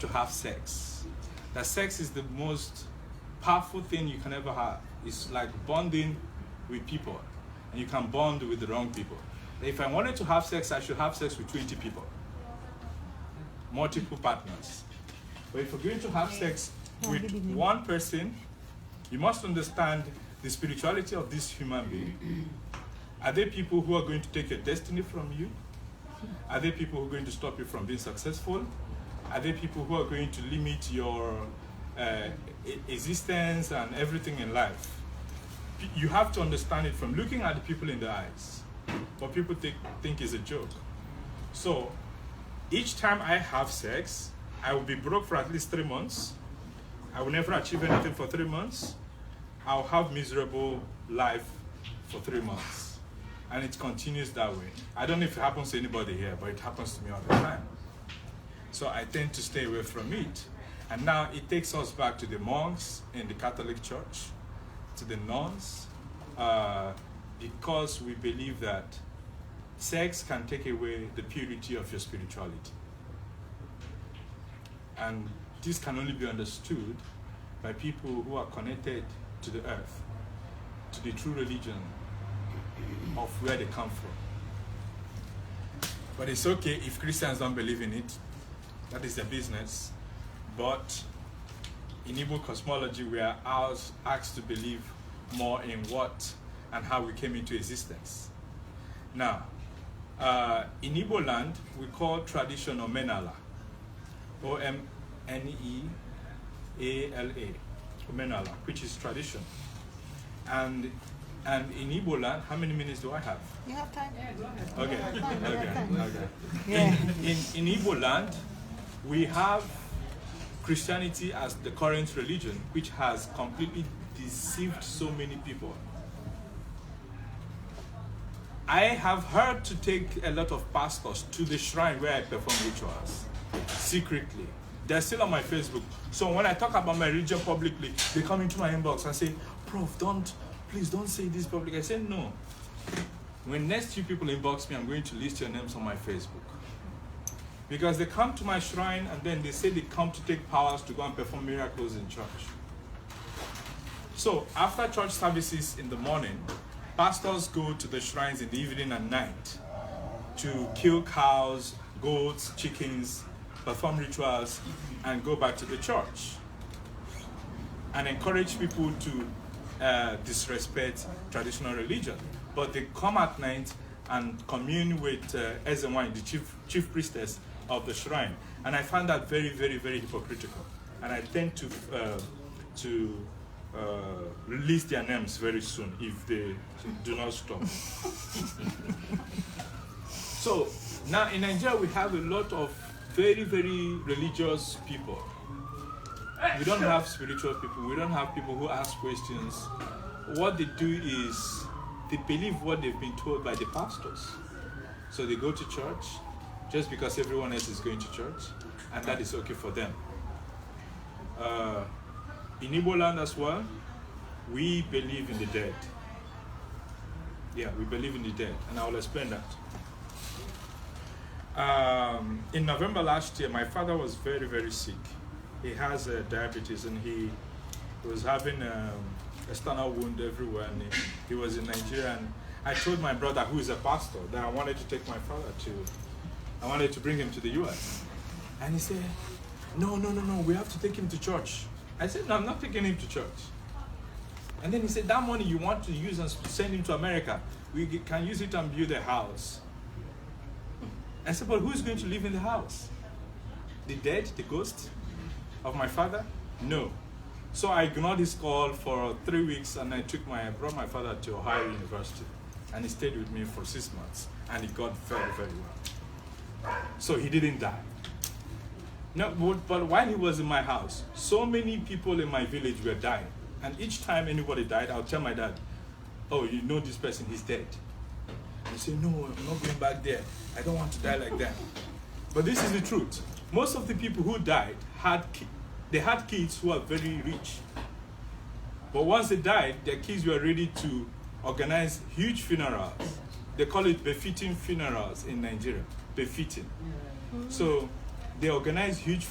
to have sex. That sex is the most powerful thing you can ever have. It's like bonding with people, and you can bond with the wrong people. If I wanted to have sex, I should have sex with 20 people, multiple partners. But if you're going to have sex with one person, you must understand the spirituality of this human being. Are they people who are going to take your destiny from you? Are they people who are going to stop you from being successful? Are they people who are going to limit your existence and everything in life? You have to understand it from looking at the people in the eyes. What people think is a joke. So each time I have sex, I will be broke for at least 3 months. I will never achieve anything for 3 months. I'll have miserable life for 3 months. And it continues that way. I don't know if it happens to anybody here, but it happens to me all the time. So I tend to stay away from it. And now it takes us back to the monks in the Catholic Church, to the nuns, because we believe that sex can take away the purity of your spirituality. And this can only be understood by people who are connected to the earth, to the true religion of where they come from. But it's okay if Christians don't believe in it. That is their business. But in Igbo cosmology, we are asked to believe more in what and how we came into existence. Now, in Igbo land, we call tradition Omenala. O-M-N-E-A-L-A. Omenala, which is tradition. And in Igbo land, how many minutes do I have? You have time? Okay. Okay. Yeah. In Igbo land, we have Christianity as the current religion, which has completely deceived so many people. I have heard to take a lot of pastors to the shrine where I perform rituals, secretly. They're still on my Facebook. So when I talk about my religion publicly, they come into my inbox and say, Prof, please don't say this publicly. I say, no. When next few people inbox me, I'm going to list your names on my Facebook. Because they come to my shrine and then they say they come to take powers to go and perform miracles in church. So after church services in the morning, pastors go to the shrines in the evening and night to kill cows, goats, chickens, perform rituals, and go back to the church. And encourage people to disrespect traditional religion. But they come at night and commune with Ezenwine, the chief priestess of the shrine. And I find that very, very, very hypocritical. And I tend to release their names very soon if they do not stop. So now in Nigeria we have a lot of very, very religious people. We don't have spiritual people. We don't have people who ask questions. What they do is they believe what they've been told by the pastors. So they go to church just because everyone else is going to church, and that is okay for them. In Igbo land as well, we believe in the dead. Yeah, we believe in the dead, and I will explain that. In November last year, my father was very, very sick. He has diabetes, and he was having a external wound everywhere, and he was in Nigeria. And I told my brother, who is a pastor, that I wanted to take my father I wanted to bring him to the US. And he said, no, we have to take him to church. I said, no, I'm not taking him to church. And then he said, that money you want to use and send him to America, we can use it and build a house. I said, but who's going to live in the house? The dead, the ghost of my father? No. So I ignored his call for 3 weeks, and I brought my father to Ohio University, and he stayed with me for 6 months, and he got very, very well. So he didn't die. No, but while he was in my house, so many people in my village were dying, and each time anybody died, I'll tell my dad, oh, you know this person, he's dead. He said, no, I'm not going back there. I don't want to die like that. But this is the truth. Most of the people who died had kids who are very rich. But once they died, their kids were ready to organize huge funerals. They call it befitting funerals in Nigeria. Befitting. So they organize huge